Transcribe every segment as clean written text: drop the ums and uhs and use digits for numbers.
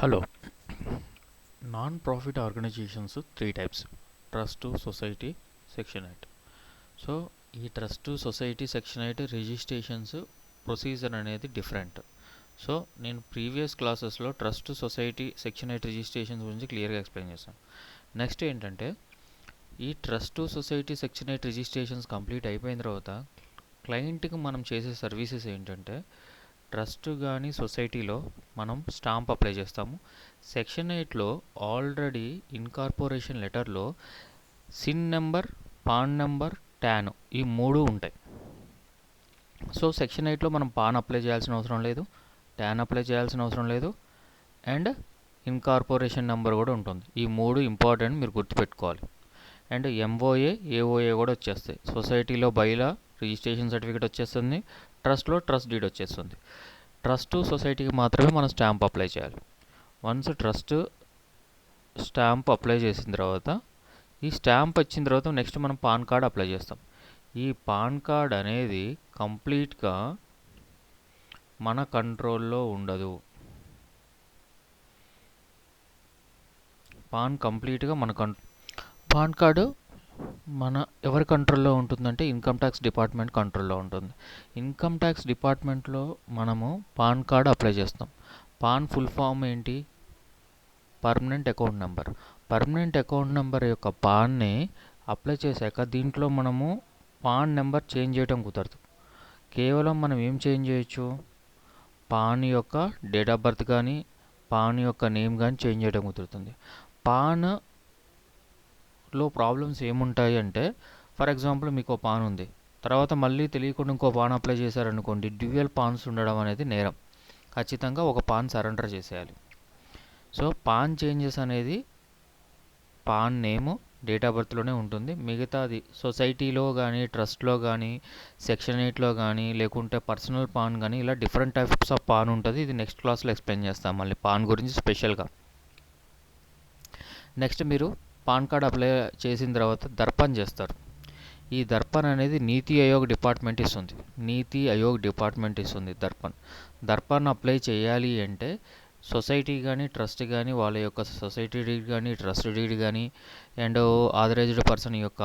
Hello. Non-profit organizations three types: trust, society, section 8. So ఈ trust, society, section 8 registrations procedure అనేది different. So నేను previous క్లాసెస్లో trust, society, section 8 registrations గురించి క్లియర్గా explain చేశాను. Next ఏంటంటే ఈ trust, society, section 8 registrations complete అయిపోయిన తర్వాత క్లయింట్కి మనం చేసే సర్వీసెస్ ఏంటంటే ట్రస్ట్ కానీ సొసైటీలో మనం స్టాంప్ అప్లై చేస్తాము. సెక్షన్ 8లో ఆల్రెడీ ఇన్కార్పొరేషన్ లెటర్లో sin number, pan number, tan ఈ మూడు ఉంటాయి. సో సెక్షన్ 8లో మనం పాన్ అప్లై చేయాల్సిన అవసరం లేదు, ట్యాన్ అప్లై చేయాల్సిన అవసరం లేదు, అండ్ ఇన్కార్పొరేషన్ నెంబర్ కూడా ఉంటుంది. ఈ మూడు ఇంపార్టెంట్, మీరు గుర్తుపెట్టుకోవాలి. అండ్ ఎంఓఏ, ఏఓఏ కూడా వచ్చేస్తాయి. సొసైటీలో బైలా రిజిస్ట్రేషన్ సర్టిఫికేట్ వచ్చేస్తుంది, ట్రస్ట్లో ట్రస్ట్ డీడ్ వచ్చేస్తుంది. ట్రస్ట్, సొసైటీకి మాత్రమే మనం స్టాంప్ అప్లై చేయాలి. వన్స్ ట్రస్ట్ స్టాంప్ అప్లై చేసిన తర్వాత, ఈ స్టాంప్ వచ్చిన తర్వాత నెక్స్ట్ మనం పాన్ కార్డ్ అప్లై చేస్తాం. ఈ పాన్ కార్డ్ అనేది కంప్లీట్గా మన కంట్రోల్లో ఉండదు. పాన్ కార్డు మన ఎవరి కంట్రోల్లో ఉంటుందంటే ఇన్కమ్ ట్యాక్స్ డిపార్ట్మెంట్ కంట్రోల్లో ఉంటుంది. ఇన్కమ్ ట్యాక్స్ డిపార్ట్మెంట్లో మనము పాన్ కార్డ్ అప్లై చేస్తాం. పాన్ ఫుల్ ఫామ్ ఏంటి? Permanent account number. Permanent account number యొక్క పాన్ని అప్లై చేశాక దీంట్లో మనము పాన్ నెంబర్ చేంజ్ చేయడం కుదరదు. కేవలం మనం ఏం చేంజ్ చేయొచ్చు? పాన్ యొక్క డేట్ ఆఫ్ బర్త్ కానీ, పాన్ యొక్క నేమ్ కానీ చేంజ్ చేయడం కుదురుతుంది. పాన్లో ప్రాబ్లమ్స్ ఏముంటాయి అంటే, ఫర్ ఎగ్జాంపుల్ మీకు ఒక పాన్ ఉంది, తర్వాత మళ్ళీ తెలియకుండా ఇంకో పాన్ అప్లై చేశారనుకోండి, డ్యూయల్ పాన్స్ ఉండడం అనేది నేరం. ఖచ్చితంగా ఒక పాన్ సరెండర్ చేసేయాలి. సో పాన్ చేంజెస్ అనేది పాన్ నేము, డేట్ ఆఫ్ బర్త్లోనే ఉంటుంది. మిగతాది సొసైటీలో కానీ, ట్రస్ట్లో కానీ, సెక్షన్ 8లో కానీ, లేకుంటే పర్సనల్ పాన్ కానీ, ఇలా డిఫరెంట్ టైప్స్ ఆఫ్ పాన్ ఉంటుంది. ఇది నెక్స్ట్ క్లాస్లో ఎక్స్ప్లెయిన్ చేస్తాం మళ్ళీ పాన్ గురించి స్పెషల్గా. నెక్స్ట్ మీరు పాన్ కార్డ్ అప్లై చేసిన తర్వాత దర్పణ్ చేస్తారు. ఈ దర్పణ్ అనేది నీతి ఆయోగ్ డిపార్ట్మెంట్ ఇస్తుంది. దర్పణ్ అప్లై చేయాలి అంటే సొసైటీ కానీ, ట్రస్ట్ కానీ, వాళ్ళ యొక్క సొసైటీ డీడ్ కానీ, ట్రస్ట్ డీడ్ కానీ, అండ్ ఆథరైజ్డ్ పర్సన్ యొక్క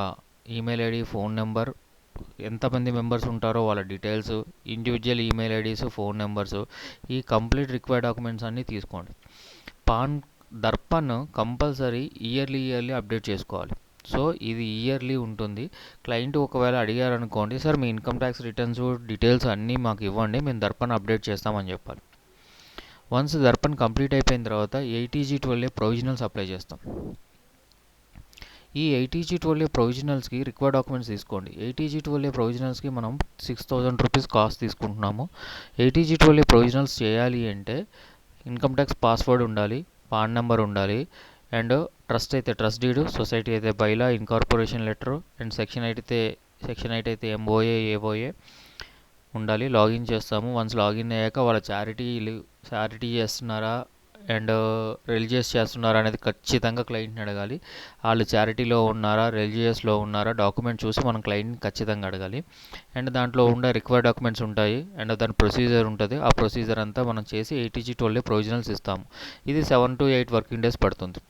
ఈమెయిల్ ఐడి, ఫోన్ నెంబర్, ఎంతమంది మెంబర్స్ ఉంటారో వాళ్ళ details, individual email IDs, phone numbers, ఈ కంప్లీట్ రిక్వైర్డ్ డాక్యుమెంట్స్ అన్నీ తీసుకోండి. దర్పణ్ కంపల్సరీ ఇయర్లీ అప్డేట్ చేసుకోవాలి. సో ఇది ఇయర్లీ ఉంటుంది. క్లయింట్ ఒకవేళ అడిగారనుకోండి, సార్ మీ ఇన్కమ్ ట్యాక్స్ రిటర్న్స్ డీటెయిల్స్ అన్నీ మాకు ఇవ్వండి, మేము దర్పణ్ అప్డేట్ చేస్తామని చెప్పాలి. వన్స్ దర్పణ్ కంప్లీట్ అయిపోయిన తర్వాత 80G12A ప్రొవిజనల్స్ అప్లై చేస్తాం. ఈ 80G12A ప్రొవిజనల్స్కి రిక్వైర్డ్ డాక్యుమెంట్స్ తీసుకోండి. 80G12A ప్రొవిజనల్స్కి మనం 6000 రూపీస్ కాస్ట్ తీసుకుంటున్నాము. 80G12A ప్రొవిజనల్స్ చేయాలి అంటే ఇన్కమ్ ట్యాక్స్ పాస్వర్డ్ ఉండాలి, పాన్ నెంబర్ ఉండాలి, అండ్ ట్రస్ట్ అయితే ట్రస్ట్ డీడ్, సొసైటీ అయితే bylaw, incorporation letter, and section 8 అయితే ఎంఓఏ, ఏఓఏ ఉండాలి. లాగిన్ చేస్తాము. వన్స్ లాగిన్ అయ్యాక వాళ్ళ చారిటీ చేస్తున్నారా అండ్ రిలీజియస్ చేస్తున్నారా అనేది ఖచ్చితంగా క్లయింట్ని అడగాలి. వాళ్ళు చారిటీలో ఉన్నారా, రిలీజియస్లో ఉన్నారా, డాక్యుమెంట్ చూసి మనం క్లయింట్ని ఖచ్చితంగా అడగాలి. అండ్ దాంట్లో ఉండే రిక్వైర్డ్ డాక్యుమెంట్స్ ఉంటాయి, అండ్ దాని ప్రొసీజర్ ఉంటుంది. ఆ ప్రొసీజర్ అంతా మనం చేసి 80G12A ప్రొవిజనల్స్ ఇస్తాము. ఇది 7 to 8 వర్కింగ్ డేస్ పడుతుంది.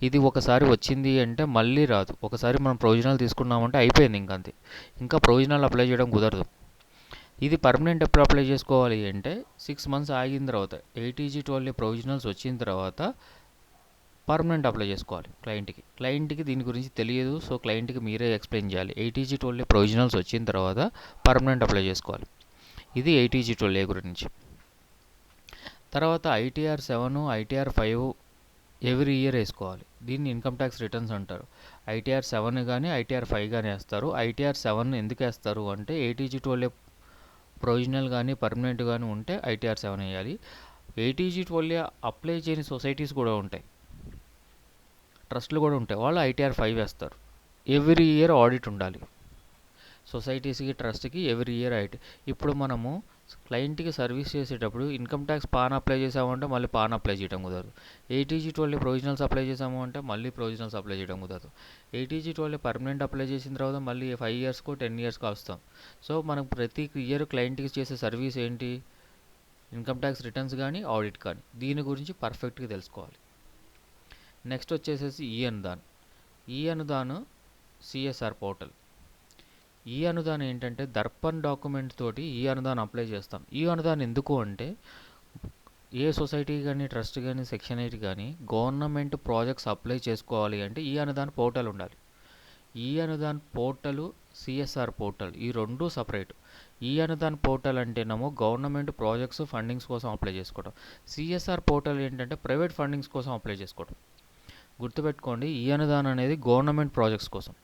ఇది ఒకసారి వచ్చింది అంటే మళ్ళీ రాదు. ఒకసారి మనం ప్రొవిజనల్ తీసుకున్నామంటే అయిపోయింది, ఇంకంతే. ఇంకా ప్రొవిజనల్ అప్లై చేయడం కుదరదు. ఇది పర్మనెంట్ ఎప్పుడు అప్లై చేసుకోవాలి అంటే 6 months ఆగిన తర్వాత, 80G12A ప్రొవిజనల్స్ వచ్చిన తర్వాత పర్మనెంట్ అప్లై చేసుకోవాలి క్లయింట్కి దీని గురించి తెలియదు. సో క్లయింట్కి మీరే ఎక్స్ప్లెయిన్ చేయాలి. 80G12A ప్రొవిజనల్స్ వచ్చిన తర్వాత పర్మనెంట్ అప్లై చేసుకోవాలి. ఇది 80G12A గురించి. తర్వాత ITR 7, ITR 5 ఎవ్రీ ఇయర్ వేసుకోవాలి. దీన్ని ఇన్కమ్ ట్యాక్స్ రిటర్న్స్ అంటారు. ITR 7 కానీ, ITR 5 కానీ వేస్తారు. ITR 7 ఎందుకు వేస్తారు అంటే 80G12A ప్రొవిజనల్ కానీ, పర్మనెంట్ కానీ ఉంటే ITR 7 వేయాలి. 80G12A అప్లై చేయని సొసైటీస్ కూడా ఉంటాయి, ట్రస్ట్లు కూడా ఉంటాయి, వాళ్ళు ITR 5 వేస్తారు. ఎవ్రీ ఇయర్ ఆడిట్ ఉండాలి సొసైటీస్కి, ట్రస్ట్కి ఎవ్రీ ఇయర్ ఆడిట్. ఇప్పుడు మనము క్లయింట్కి సర్వీస్ చేసేటప్పుడు ఇన్కమ్ ట్యాక్స్ పాన్ అప్లై చేసామంటే మళ్ళీ పాన్ అప్లై చేయడం కుదరదు. 80G12A ప్రొవిజనల్స్ అప్లై చేసాము అంటే మళ్ళీ ప్రొవిజనల్స్ అప్లై చేయడం కుదరదు. 80G12A పర్మనెంట్ అప్లై చేసిన తర్వాత మళ్ళీ 5 yearsకో 10 yearsకో వస్తాం. సో మనం ప్రతి ఇయర్ క్లయింట్కి చేసే సర్వీస్ ఏంటి? ఇన్కమ్ ట్యాక్స్ రిటర్న్స్ కానీ ఆడిట్ కానీ దీని గురించి పర్ఫెక్ట్గా తెలుసుకోవాలి. నెక్స్ట్ వచ్చేసేసి ఈ అనుదాన్ సిఎస్ఆర్ పోర్టల్. ఈ అనుదాన్ ఏంటంటే దర్పణ్ డాక్యుమెంట్ తోటి ఈ అనుదాన్ అప్లై చేస్తాం. ఈ అనుదాన్ ఎందుకు అంటే ఏ సొసైటీ కానీ ట్రస్ట్ కానీ సెక్షన్ 8 కానీ గవర్నమెంట్ ప్రాజెక్ట్స్ అప్లై చేసుకోవాలి అంటే ఈ అనుదాన్ పోర్టల్ ఉండాలి. ఈ అనుదాన్ పోర్టలు సిఎస్ఆర్ పోర్టల్ ఈ రెండు సపరేట్. ఈ అనుదాన్ పోర్టల్ అంటేనేమో గవర్నమెంట్ ప్రాజెక్ట్స్ ఫండింగ్స్ కోసం అప్లై చేసుకోవడం. సిఎస్ఆర్ పోర్టల్ ఏంటంటే ప్రైవేట్ ఫండింగ్స్ కోసం అప్లై చేసుకోవడం. గుర్తుపెట్టుకోండి, ఈ అనుదాన్ అనేది గవర్నమెంట్ ప్రాజెక్ట్స్ కోసం,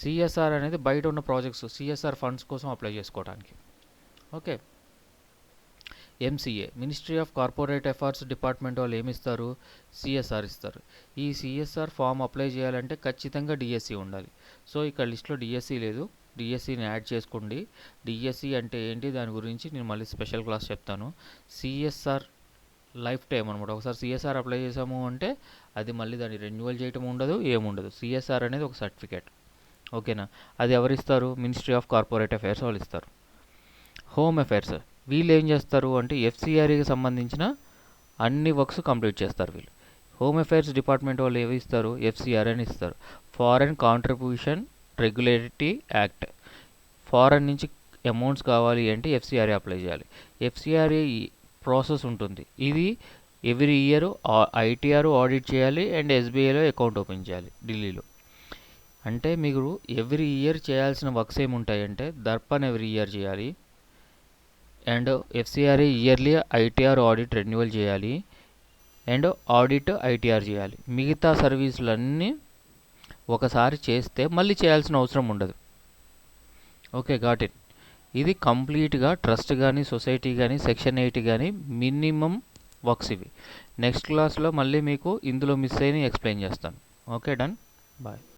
సిఎస్ఆర్ అనేది బయట ఉన్న ప్రాజెక్ట్స్ సిఎస్ఆర్ ఫండ్స్ కోసం అప్లై చేసుకోవడానికి. Okay. MCA ministry of corporate affairs department వాళ్ళు ఏమి ఇస్తారు? సిఎస్ఆర్ ఇస్తారు. ఈ సిఎస్ఆర్ ఫామ్ అప్లై చేయాలంటే ఖచ్చితంగా డిఎస్సి ఉండాలి. సో ఇక్కడ లిస్ట్లో డిఎస్సి లేదు, డిఎస్సిని యాడ్ చేసుకోండి. డిఎస్సి అంటే ఏంటి దాని గురించి నేను మళ్ళీ స్పెషల్ క్లాస్ చెప్తాను. సిఎస్ఆర్ లైఫ్ టైం అనమాట. ఒకసారి సిఎస్ఆర్ అప్లై చేసాము అంటే అది మళ్ళీ దాన్ని రెన్యువల్ చేయటం ఉండదు, ఏముండదు. సిఎస్ఆర్ అనేది ఒక సర్టిఫికేట్. ఓకేనా? అది ఎవరిస్తారు? మినిస్ట్రీ ఆఫ్ కార్పొరేట్ అఫైర్స్ వాళ్ళు ఇస్తారు. హోమ్ అఫైర్స్ వీళ్ళు ఏం చేస్తారు అంటే ఎఫ్సిఆర్ఏకి సంబంధించిన అన్ని వర్క్స్ కంప్లీట్ చేస్తారు వీళ్ళు. హోమ్ అఫైర్స్ డిపార్ట్మెంట్ వాళ్ళు ఏవి ఇస్తారు? ఎఫ్సిఆర్ అని ఇస్తారు, foreign contribution regulatory act. Foreign నుంచి అమౌంట్స్ కావాలి అంటే ఎఫ్సిఆర్ఏ అప్లై చేయాలి. ఎఫ్సిఆర్ఏ ప్రాసెస్ ఉంటుంది. ఇది ఎవ్రీ ఇయర్ ఐటీఆర్ ఆడిట్ చేయాలి అండ్ ఎస్బీఐలో అకౌంట్ ఓపెన్ చేయాలి ఢిల్లీలో. అంటే మీరు ఎవ్రీ ఇయర్ చేయాల్సిన వర్క్స్ ఏముంటాయంటే దర్పణ్ ఎవ్రీ ఇయర్ చేయాలి, and FCRA yearly ITR audit renewal చేయాలి, అండ్ ఆడిట్ ఐటీఆర్ చేయాలి. మిగతా సర్వీసులన్నీ ఒకసారి చేస్తే మళ్ళీ చేయాల్సిన అవసరం ఉండదు. Okay, got it. ఇది కంప్లీట్గా ట్రస్ట్ కానీ సొసైటీ కానీ సెక్షన్ 8 కానీ మినిమం వర్క్స్ ఇవి. నెక్స్ట్ క్లాస్లో మళ్ళీ మీకు ఇందులో మిస్ అయిన ఎక్స్ప్లెయిన్ చేస్తాను. Okay, done, bye.